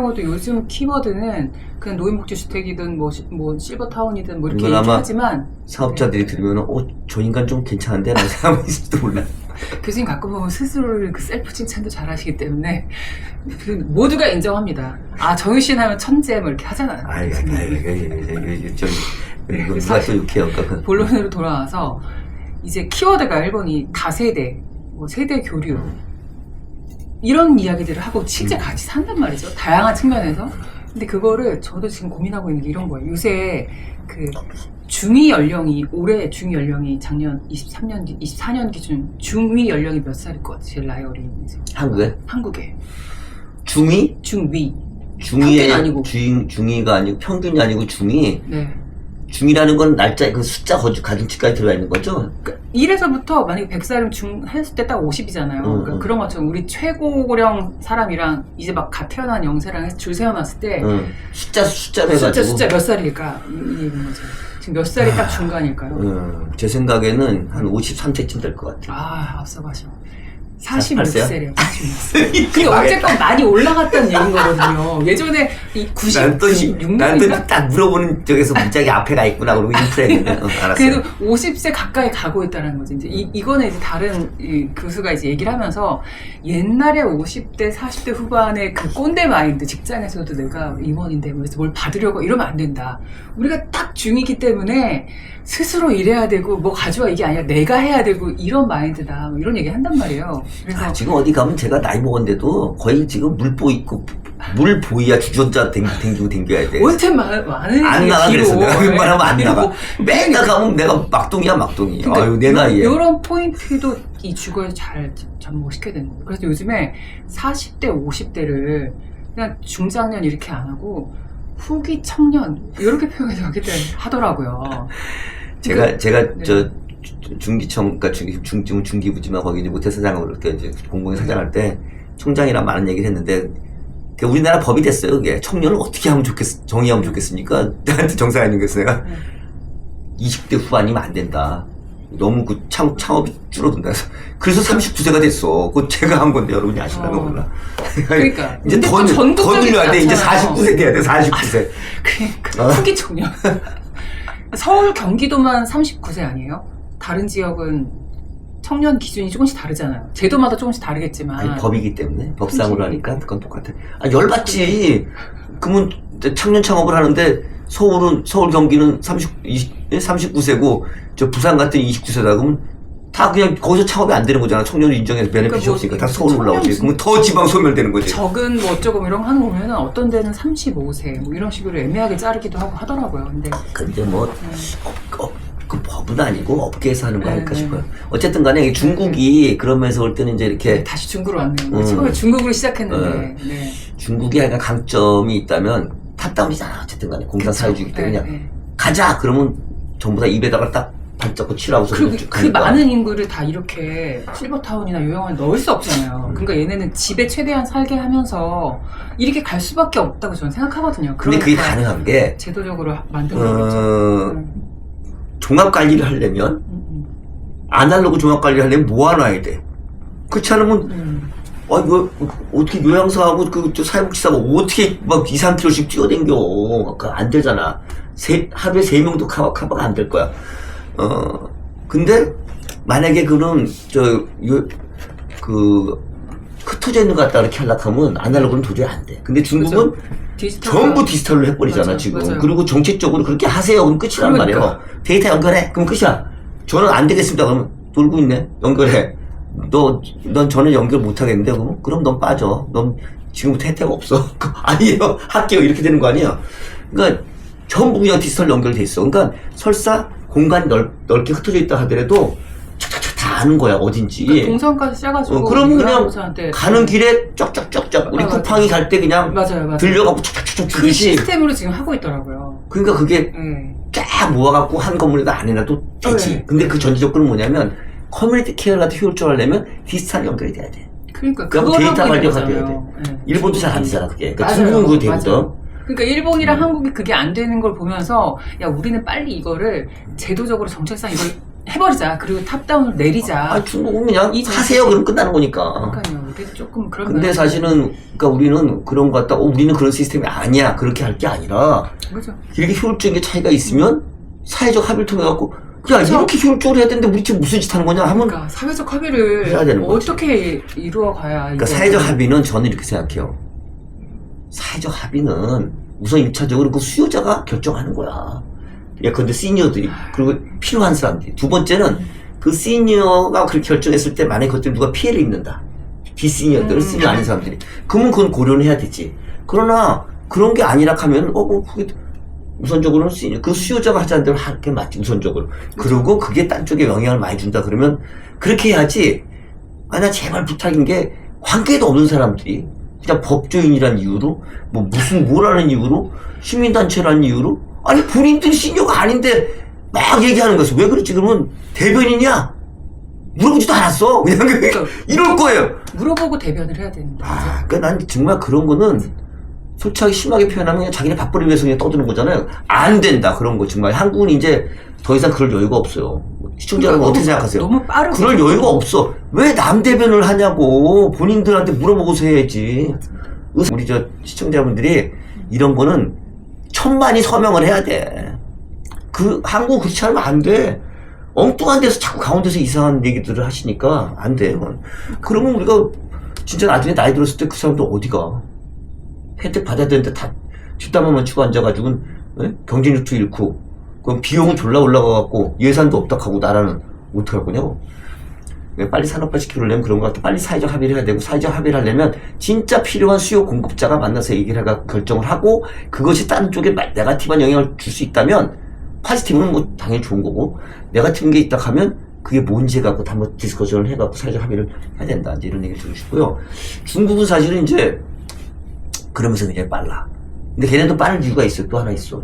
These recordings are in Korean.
경우도 요즘 키워드는 그냥 노인복지주택이든 뭐 실버타운이든 뭐 이렇게 이건 아마 얘기하지만 사업자들이 들으면 저 인간 좀 괜찮은데 라는 생각이 있을지도 몰라. 교수님 가끔 보면 스스로를 그 셀프 칭찬도 잘하시기 때문에 그 모두가 인정합니다. 아 정유신 하면 천재 뭐 이렇게 하잖아요. 좀 누가 또 욕해요. 본론으로 돌아와서 이제 키워드가 1번이 다세대, 뭐 세대 교류 이런 이야기들을 하고 실제 같이 산단 말이죠. 다양한 측면에서. 근데 그거를 저도 지금 고민하고 있는 게 이런 거예요. 요새 그 중위 연령이 올해 중위 연령이 작년 24년 기준 중위 연령이 몇 살일 것 같아요? 제일 나이 어린이에서. 한국에? 한국에. 중위? 중위. 중위의 아니고. 중위가 아니고 평균이 아니고 중위. 네. 중이라는 건 날짜 그 숫자 가중치까지 들어가 있는 거죠? 그러니까 1에서부터 만약에 100살이면 중 했을 때 딱 50이잖아요. 그러니까 그런 것처럼 우리 최고령 사람이랑 이제 막 갓 태어난 영세랑 해서 줄 세워놨을 때 숫자로 해가지고 숫자 몇 살일까? 이 얘기인 거죠. 지금 몇 살이 딱 중간일까요? 제 생각에는 한 53세쯤 될 것 같아요. 아, 앞서가셔. 46세래요. 46세. 근데 망했다. 어쨌건 많이 올라갔다는 얘기인 거거든요. 예전에 이 난 또 96년인가? 딱 물어보는 쪽에서 문짝이 앞에 가 있구나 그러고 인프레했는데 알았어요. 그래도 50세 가까이 가고 있다는 거지. 이제 이거는 이제 다른 교수가 이제 얘기를 하면서 옛날에 50대, 40대 후반의 그 꼰대 마인드, 직장에서도 내가 임원인데 그래서 뭘 받으려고 이러면 안 된다. 우리가 딱 중이기 때문에 스스로 일해야 되고 뭐 가져와 이게 아니라 내가 해야 되고 이런 마인드다. 뭐 이런 얘기 한단 말이에요. 그래서 지금 어디 가면 제가 나이 먹었는데도 거의 지금 물보 있고 물보이야 주전자 댕기고 댕겨야 돼. 원템 많은 안 나가 그래서 내가 웬만하면 안 나가. 맨날 가면 내가 막둥이야 막둥이. 그러니까 아유 내 나이에. 이런 포인트도 이 주거에 잘 접목시켜야 되는 거예요. 그래서 요즘에 40대, 50대를 그냥 중장년 이렇게 안 하고 후기 청년 이렇게 표현해서 하더라고요. 제가 네. 저 중기청 그러니까 중기부지만 거기 이제 모태사장으로 이렇게 이제 공공의 사장할 때 총장이랑 많은 얘기를 했는데 우리나라 법이 됐어요. 그게 청년을 어떻게 하면 정의하면 좋겠습니까? 나한테 정상이 있는 거였어요. 내가 20대 후반이면 안 된다. 너무 그 창업이 줄어든다 해서 그래서 39세가 됐어. 그거 제가 한 건데 여러분이 아실라나 몰라. 그러니까 이제 더 늘려야 돼. 이제 49세 돼야 돼. 49세. 그러니까 후기 청년. 서울 경기도만 39세 아니에요? 다른 지역은 청년 기준이 조금씩 다르잖아요. 제도마다 조금씩 다르겠지만. 아니 법이기 때문에 법상으로 하니까 그건 똑같아. 아 열받지. 그러면 청년 창업을 하는데 서울 경기는 39세고 저 부산 같은 29세다 그러면 다 그냥 거기서 창업이 안 되는 거잖아. 청년을 인정해서 베네핏이 없으니까 다 서울로 올라오지. 그러면 더 지방 소멸되는 거지. 적은 뭐 어쩌고 이런 거 하는 거 보면은 어떤 데는 35세 뭐 이런 식으로 애매하게 자르기도 하고 하더라고요. 근데 뭐 그 법은 아니고 업계에서 하는 거 아닐까 싶어요. 어쨌든 간에 중국이 그러면서 올 때는 이제 이렇게 다시 중국으로 왔네요. 처음에 중국으로 시작했는데 네. 중국이 약간 강점이 있다면 탑다운이잖아. 어쨌든 간에 공산 사회주의이기 때문에 그냥 가자 그러면 전부 다 입에다가 딱 발잡고 치라고서 그리고 그 많은 인구를 다 이렇게 실버타운이나 요양원에 넣을 수 없잖아요. 그러니까 얘네는 집에 최대한 살게 하면서 이렇게 갈 수밖에 없다고 저는 생각하거든요. 근데 그게 가능한 게 제도적으로 만드는 거죠. 종합관리를 하려면 아날로그 종합관리를 하려면 모아놔야 돼. 그렇지 않으면 이거 어떻게 요양사하고 그 사회복지사가 어떻게 막 2, 3km씩 뛰어댕겨. 안 되잖아. 하루에 3명도 커버가 안 될 거야. 근데 만약에 그럼 흩어져 갖다 이렇게 하려고 하면 아날로그는 도저히 안 돼. 근데 중국은 전부 디지털로 해버리잖아. 맞아, 지금. 맞아요. 그리고 정책적으로 그렇게 하세요. 그럼 끝이란 말이에요. 데이터 연결해. 그럼 끝이야. 저는 안 되겠습니다. 그러면 놀고 있네. 연결해. 넌 저는 연결 못 하겠는데 그럼 넌 빠져. 넌 지금부터 혜택 없어. 아니에요. 할게요. 이렇게 되는 거 아니에요. 그러니까 전부 그냥 디지털 연결돼 있어. 그러니까 설사 공간이 넓게 흩어져 있다 하더라도 착착착 다 아는 거야. 어딘지. 그러니까 동선까지 짜가지고 그러면 그냥 가는 길에 쩍쩍쩍쩍 우리 쿠팡이 갈 때 그냥 맞아요. 들려갖고 척척척척 그 주듯이. 시스템으로 지금 하고 있더라고요. 그러니까 그게 쫙 모아갖고 한 건물에다 안 해놔도 되지. 근데 그 전제 조건은 뭐냐면 커뮤니티 케어 같은 효율적으로 하려면 디지털 연결이 돼야 돼. 그러니까 그거 데이터 관리가 돼야 돼. 일본도 잘 안 되잖아 그게. 그러니까 중국은 그거 되거든. 그러니까 일본이랑 한국이 그게 안 되는 걸 보면서 야 우리는 빨리 이거를 제도적으로 정책상 이걸 해버리자. 그리고 탑다운을 내리자. 아, 중국은 그냥 이 하세요. 그럼 끝나는 거니까. 그러니까요. 우리도 조금 그런. 근데 면이- 사실은, 그러니까 우리는 그런 거 갖다, 우리는 그런 시스템이 아니야. 그렇게 할 게 아니라, 그죠. 이렇게 효율적인 차이가 있으면, 사회적 합의를 통해갖고, 야, 그쵸. 이렇게 효율적으로 해야 되는데, 우리 지금 무슨 짓 하는 거냐 하면, 그러니까 사회적 합의를 해야 되는 거지. 어떻게 이루어가야. 그러니까 이게 사회적 합의는 저는 이렇게 생각해요. 사회적 합의는 우선 1차적으로 그 수요자가 결정하는 거야. 예, 근데 시니어들이, 그리고 필요한 사람들이. 두 번째는 그 시니어가 그렇게 결정했을 때 만약에 그때 누가 피해를 입는다. 비시니어들, 시니어 아닌 사람들이. 그러면 그건 고려는 해야 되지. 그러나 그런 게 아니라 하면, 그게 우선적으로는 시니어, 그 수요자가 하자는 대로 하는 게 맞지, 우선적으로. 그리고 그게 딴 쪽에 영향을 많이 준다 그러면 그렇게 해야지. 나 제발 부탁인 게 관계도 없는 사람들이 그냥 법조인이란 이유로 뭐 무슨 뭐라는 이유로 시민단체라는 이유로 아니 본인들이 시니어가 아닌데 막 얘기하는 거였어. 왜 그렇지? 그러면 대변이냐? 물어보지도 않았어. 그냥 그러니까 이럴 거예요. 물어보고 대변을 해야 되는데. 그러니까 난 정말 그런 거는 솔직하게 심하게 표현하면 그냥 자기네 밥벌이 위해서 그냥 떠드는 거잖아요. 안 된다 그런 거 정말. 한국은 이제 더 이상 그럴 여유가 없어요. 시청자 여러분 어떻게 생각하세요? 너무 빠르고. 그럴 여유가 없어. 왜 남 대변을 하냐고. 본인들한테 물어보고서 해야지. 우리 저 시청자분들이 이런 거는 천만이 서명을 해야 돼. 한국 그렇지 않으면 안 돼. 엉뚱한 데서 자꾸 가운데서 이상한 얘기들을 하시니까 안 돼요. 그러면 우리가 진짜 나중에 나이 들었을 때 그 사람들 어디가? 혜택 받아야 되는데 다 뒷담화만 치고 앉아가지고 경쟁력도 잃고 그럼 비용은 졸라 올라가갖고 예산도 없다 하고 나라는 어떡할 거냐고. 빨리 산업화 시키려면 그런 거 같아. 빨리 사회적 합의를 해야 되고 사회적 합의를 하려면 진짜 필요한 수요 공급자가 만나서 얘기를 해가 결정을 하고 그것이 다른 쪽에 네거티브한 영향을 줄 수 있다면 포지티브는 뭐 당연히 좋은 거고 네거티브한 게 있다 하면 그게 뭔지 해갖고 한번 디스커션을 해갖고 사회적 합의를 해야 된다. 이제 이런 얘기를 드리고 싶고요. 중국은 사실은 이제 그러면서 굉장히 빨라. 근데 걔네도 빠른 이유가 있어요. 또 하나 있어.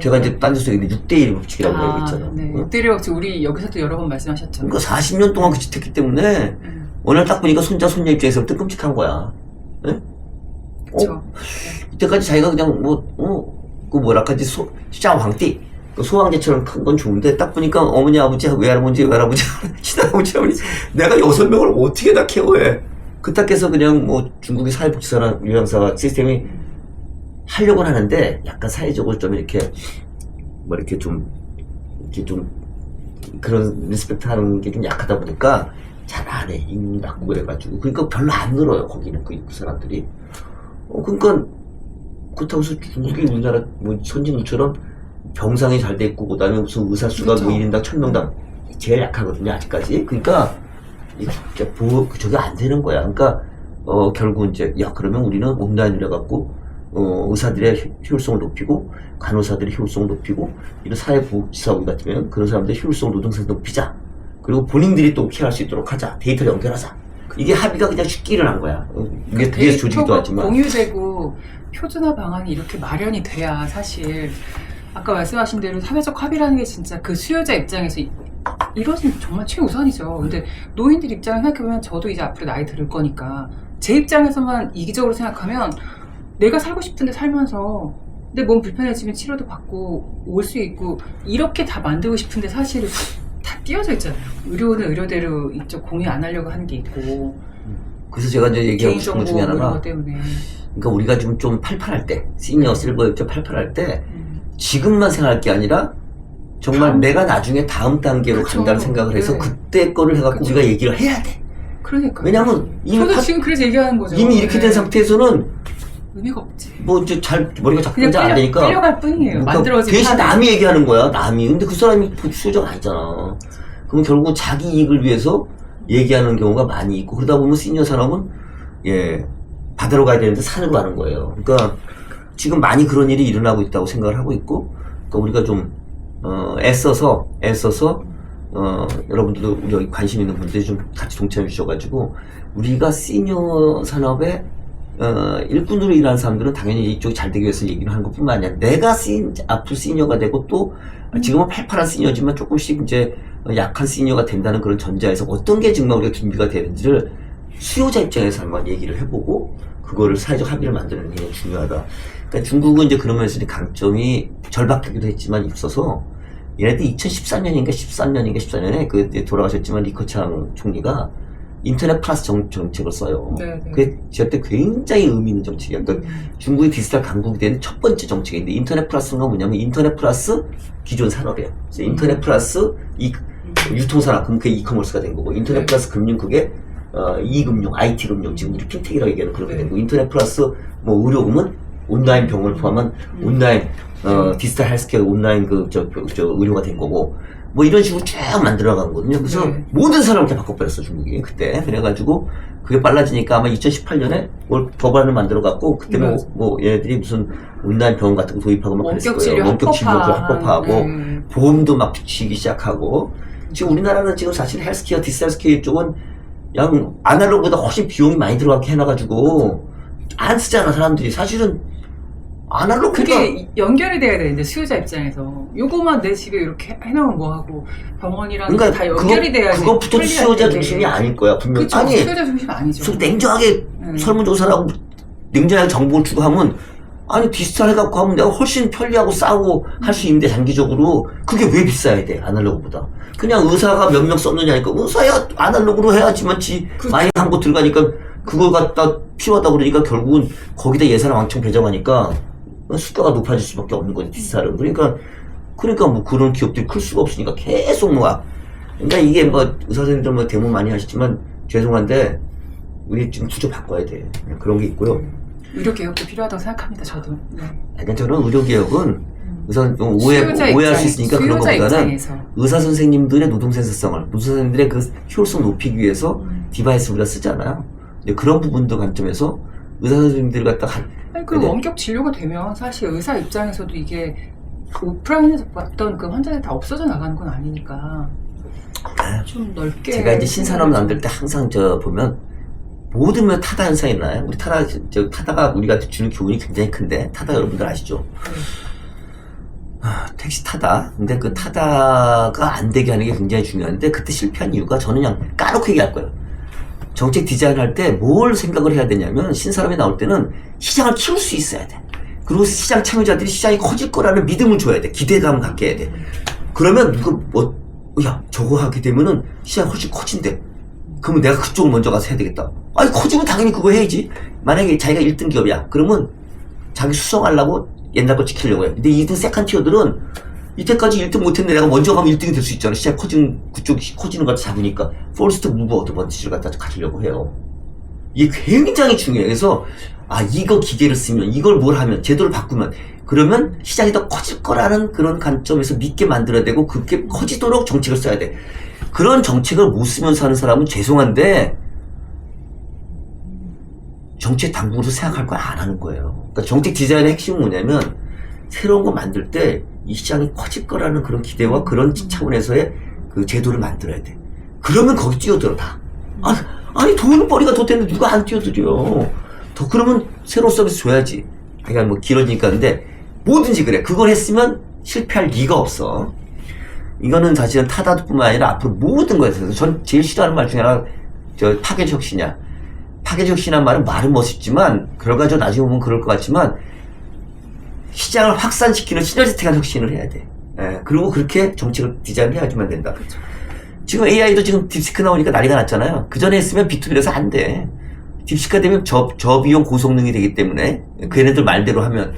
제가 이제 딴 데서 얘기했는데 6대1 법칙이라고 얘기했잖아. 네. 어? 6대1 법칙 우리 여기서도 여러 번 말씀하셨죠. 그러니까 40년 동안 그 짓 했기 때문에 어느 날 딱 보니까 손자 손녀 입장에서부터 끔찍한 거야. 예? 그쵸. 이때까지 자기가 그냥 그 뭐랄까지 시장 황띠 그 소황제처럼 큰 건 좋은데 딱 보니까 어머니 아버지 외할아버지 친할아버지 어머니 내가 6명을 어떻게 다 케어해. 그딱해서 그냥 뭐 중국의 사회복지사나 요양사 시스템이 하려고는 하는데 약간 사회적으로 좀 이렇게 뭐 이렇게 좀 그런 리스펙트 하는 게 좀 약하다 보니까 잘 안 해. 인구 낮고 그래가지고. 그러니까 별로 안 늘어요. 거기는 그 사람들이. 그러니까 그렇다고 해서 중국이 우리나라 뭐 선진국처럼 병상이 잘 돼 있고 그다음에 무슨 의사 수가 그렇죠. 뭐 1인당 1000명당 제일 약하거든요. 아직까지. 그러니까 저게 안 되는 거야. 그러니까 결국 이제 그러면 우리는 온라인으로 해갖고 의사들의 효율성을 높이고 간호사들의 효율성을 높이고 이런 사회복지사원 같으면 그런 사람들의 효율성을 노동성을 높이자. 그리고 본인들이 또 피할 수 있도록 하자. 데이터를 연결하자. 이게 합의가 그냥 쉽게 일어난 거야. 이게 뒤에서 조직도 하지만. 공유되고 표준화 방안이 이렇게 마련이 돼야 사실 아까 말씀하신 대로 사회적 합의라는 게 진짜 그 수요자 입장에서 이것은 정말 최우선이죠. 근데 노인들 입장에 생각해보면 저도 이제 앞으로 나이 들을 거니까 제 입장에서만 이기적으로 생각하면 내가 살고 싶은데 살면서 내 몸 불편해지면 치료도 받고 올 수 있고 이렇게 다 만들고 싶은데 사실 다 띄어져 있잖아요. 의료는 의료대로 이쪽 공유 안 하려고 하는 게 있고 그래서 제가 이제 얘기하고 싶은 것 중에 개인정보 이런 하나가 것 때문에 그러니까 우리가 지금 좀 팔팔할 때 시니어 실버 엽자 팔팔할 때 지금만 생각할 게 아니라 정말 다음- 내가 나중에 다음 단계로 그쵸. 간다는 생각을 해서 네. 그때 거를 해갖고 그쵸. 우리가 얘기를 해야 돼. 그러니까 왜냐면 저도 지금 그래서 얘기하는 거죠. 이미 이렇게 된 네. 상태에서는 의미가 없지. 뭐 이제 잘 머리가 그냥 작동이 안 되니까 끌려갈 뿐이에요. 그러니까 만들어진 대신 판에. 남이 얘기하는 거야. 남이. 근데 그 사람이 수요자가 아니잖아. 그럼 결국 자기 이익을 위해서 얘기하는 경우가 많이 있고 그러다 보면 시니어 산업은 바다로 가야 되는데 산으로 가는 거예요. 그러니까 지금 많이 그런 일이 일어나고 있다고 생각을 하고 있고 그러니까 우리가 좀 애써서 여러분들도 우리 여기 관심 있는 분들이 좀 같이 동참해 주셔가지고 우리가 시니어 산업에 일꾼으로 일하는 사람들은 당연히 이쪽이 잘 되기 위해서 얘기를 하는 것 뿐만 아니라 내가 앞으로 시니어가 되고 또 지금은 팔팔한 시니어지만 조금씩 이제 약한 시니어가 된다는 그런 전제에서 어떤 게 정말 우리가 준비가 되는지를 수요자 입장에서 한번 얘기를 해보고 그거를 사회적 합의를 만드는 게 중요하다. 그러니까 중국은 이제 그런 면에서 강점이 절박하기도 했지만 있어서 얘네들 2013년인가 14년에 그 돌아가셨지만 리커창 총리가 인터넷 플러스 정책을 써요. 네, 네. 그게 저때 굉장히 의미 있는 정책이야. 그러니까 중국의 디지털 강국이 된 첫 번째 정책인데 인터넷 플러스가 뭐냐면 인터넷 플러스 기존 산업이에요. 그래서 인터넷 플러스 유통산업, 그럼 그게 이커머스가 된 거고 인터넷 네. 플러스 금융 그게 이금융, IT 금융, 지금 우리 핀텍이라고 얘기하는 그렇게 된 거고 인터넷 플러스 뭐 의료금은 온라인 병원을 포함한 온라인 디지털 헬스케어 온라인 저 의료가 된 거고 뭐 이런 식으로 쭉 만들어간 거거든요. 그래서 네. 모든 사람을 이렇게 바꿔버렸어 중국이 그때. 그래가지고 그게 빨라지니까 아마 2018년에 뭘 법안을 만들어갖고 그때 뭐 얘네들이 무슨 온라인 병원 같은 거 도입하고 막 그랬을 거예요. 원격 진료도 합법화하고 보험도 막 붙이기 시작하고 지금 우리나라는 지금 사실 헬스케어 디지털 헬스케어 쪽은 그냥 아날로그보다 훨씬 비용이 많이 들어가게 해놔가지고 안 쓰잖아 사람들이. 사실은 아날로그가 그게 연결이 돼야 되는데 수요자 입장에서 요거만 내 집에 이렇게 해놓으면 뭐하고 병원이랑 그러니까 다 연결이 돼야지. 그것부터 편리할 수요자 텐데. 중심이 아닐 거야 분명. 그쵸, 아니 수요자 중심 아니죠. 냉정하게 설문조사라고 냉정하게 정보를 주고 하면 아니 디지털 해갖고 하면 내가 훨씬 편리하고 싸고 할 수 있는데 장기적으로 그게 왜 비싸야 돼 아날로그보다. 그냥 의사가 몇 명 썼느냐니까 의사야 아날로그로 해야지만 많이 한 거 들어가니까 그걸 갖다 필요하다 그러니까 결국은 거기다 예산을 왕창 배정하니까 수가가 높아질 수밖에 없는 거지 디지털은. 그러니까 뭐 그런 기업들이 클 수가 없으니까 계속 그러니까 이게 뭐 의사 선생님들 뭐 대모 많이 하시지만 죄송한데 우리 지금 구조 바꿔야 돼. 그런 게 있고요. 의료 개혁도 필요하다고 생각합니다. 저도. 네. 그러니까 저는 의료 개혁은 좀 수요자 오해할 수 입장에- 있으니까 그런 수요자 것보다는 입장에서. 의사 선생님들의 노동 생산성을, 의사 선생님들의 그 효율성 높이기 위해서 디바이스 우리가 쓰잖아요. 근데 그런 부분도 관점에서 의사 선생님들 갖다 아니, 그리고 네. 원격 진료가 되면 사실 의사 입장에서도 이게 그 오프라인에서 봤던 그 환자들이 다 없어져 나가는 건 아니니까 좀 넓게. 제가 이제 신산업 만들 때 항상 보면 모든 면 타다 현상이 나요. 우리 타다가 우리가 주는 교훈이 굉장히 큰데 타다 여러분들 아시죠? 택시 타다. 근데 그 타다가 안 되게 하는 게 굉장히 중요한데 그때 실패한 이유가 저는 그냥 까놓고 얘기할 거예요. 정책 디자인할 때 뭘 생각을 해야 되냐면 신산업이 나올 때는 시장을 키울 수 있어야 돼. 그리고 시장 참여자들이 시장이 커질 거라는 믿음을 줘야 돼. 기대감을 갖게 해야 돼. 그러면 누가 야 저거 하게 되면은 시장이 훨씬 커진대. 그러면 내가 그쪽을 먼저 가서 해야 되겠다. 아니 커지면 당연히 그거 해야지. 만약에 자기가 1등 기업이야. 그러면 자기 수성하려고 옛날 거 지키려고 해. 근데 2등 세컨 티어들은 이때까지 1등 못했는데 내가 먼저 가면 1등이 될 수 있잖아. 시장 그쪽이 커지는 걸 잡으니까 퍼스트 무브 어드밴티지를 갖다 가지려고 해요. 이게 굉장히 중요해요. 그래서 이거 기계를 쓰면 이걸 뭘 하면 제도를 바꾸면 그러면 시장이 더 커질 거라는 그런 관점에서 믿게 만들어야 되고 그렇게 커지도록 정책을 써야 돼. 그런 정책을 못 쓰면서 하는 사람은 죄송한데 정책 당국으로 생각할 거 안 하는 거예요. 그러니까 정책 디자인의 핵심은 뭐냐면 새로운 거 만들 때 이 시장이 커질 거라는 그런 기대와 그런 차원에서의 그 제도를 만들어야 돼. 그러면 거기 뛰어들어 다. 아니 돈벌이가 더 되는데 누가 안 뛰어들여. 더 그러면 새로운 서비스 줘야지. 그러니까 뭐 길어지니까 근데 뭐든지 그래. 그걸 했으면 실패할 리가 없어. 이거는 사실은 타다뿐만 아니라 앞으로 모든 거에 있어서 전 제일 싫어하는 말 중에 하나가 파괴적 혁신이야. 파괴적 혁신이란 말은 멋있지만 결과적으로 나중에 보면 그럴 것 같지만 시장을 확산시키는 시너지틱한 혁신을 해야 돼. 그리고 그렇게 정책을 디자인을 해야지만 된다. 그렇죠. 지금 AI도 지금 딥시크 나오니까 난리가 났잖아요. 그 전에 했으면 B2B라서 안 돼. 딥시크가 되면 저비용 고성능이 되기 때문에 걔네들 말대로 하면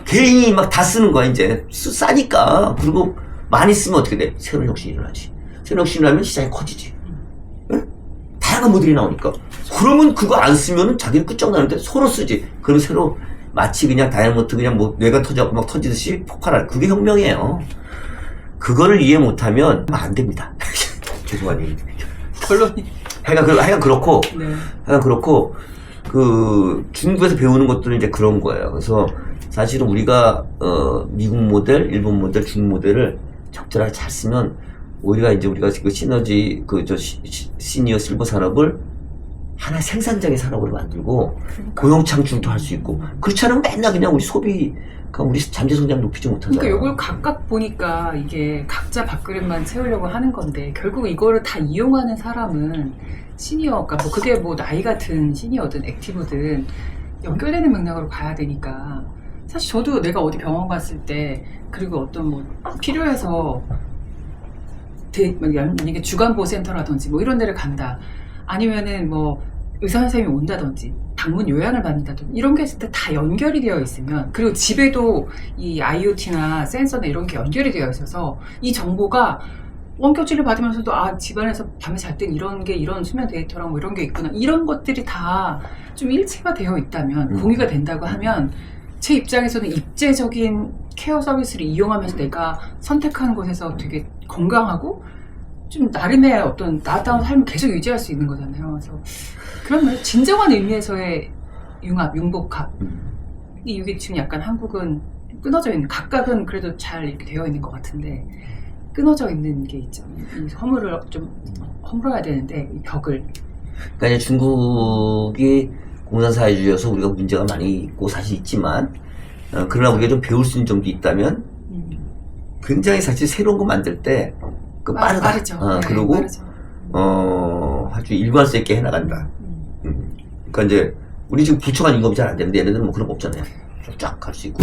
개인이 막 다 쓰는 거야 이제. 싸니까. 그리고 많이 쓰면 어떻게 돼? 새로운 혁신이 일어나지. 새로운 혁신이 일어나면 시장이 커지지. 다양한 모델이 나오니까. 그러면 그거 안 쓰면은 자기는 끝장나는데 서로 쓰지. 그럼 새로 마치 그냥 다이아몬드 그냥 뭐 뇌가 터져갖고 막 터지듯이 폭발할. 그게 혁명이에요. 그거를 이해 못하면 안 됩니다. 죄송한 얘기. 결론이. 하여간 그렇고, 네. 중국에서 배우는 것들은 이제 그런 거예요. 그래서 사실은 우리가, 미국 모델, 일본 모델, 중국 모델을 적절하게 잘 쓰면 오히려 이제 우리가 그 시너지, 시니어 실버 산업을 하나의 생산적인 산업으로 만들고 고용 창출도 할 수 있고 그렇지 않으면 맨날 그냥 우리 우리 잠재 성장 높이지 못하잖아. 그러니까 이걸 각각 보니까 이게 각자 밥그릇만 채우려고 하는 건데 결국 이거를 다 이용하는 사람은 시니어, 그러니까 뭐 그게 뭐 나이 같은 시니어든 액티브든 연결되는 맥락으로 가야 되니까 사실 저도 내가 어디 병원 갔을 때 그리고 어떤 뭐 필요해서 만약에 주간보센터라든지 뭐 이런 데를 간다 아니면은 뭐 의사 선생님이 온다든지 방문 요양을 받는다든지 이런 게 있을 때 다 연결이 되어 있으면 그리고 집에도 이 IoT나 센서나 이런 게 연결이 되어 있어서 이 정보가 원격치료 받으면서도 아 집안에서 밤에 잘 땐 이런 게 이런 수면 데이터랑 뭐 이런 게 있구나 이런 것들이 다 좀 일치가 되어 있다면 공유가 된다고 하면 제 입장에서는 입체적인 케어 서비스를 이용하면서 내가 선택한 곳에서 되게 건강하고 좀 나름의 어떤 나다운 삶을 계속 유지할 수 있는 거잖아요. 그래서 그러면 진정한 의미에서의 융합, 융복합 이게 지금 약간 한국은 끊어져 있는 각각은 그래도 잘 이렇게 되어 있는 것 같은데 끊어져 있는 게 있죠. 이 허물을 좀 허물어야 되는데 이 벽을 그러니까 이제 중국이 공산사회주의여서 우리가 문제가 많이 있고 사실 있지만 그러나 우리가 좀 배울 수 있는 점도 있다면 굉장히 사실 새로운 거 만들 때 그 빠르다. 빠르죠. 네, 그리고 빠르죠. 아주 일관성 있게 해나간다. 그러니까 이제 우리 지금 부처간 인건비 잘 안 되는데 얘네들은 뭐 그런 거 없잖아요. 쫙 갈 수 있고.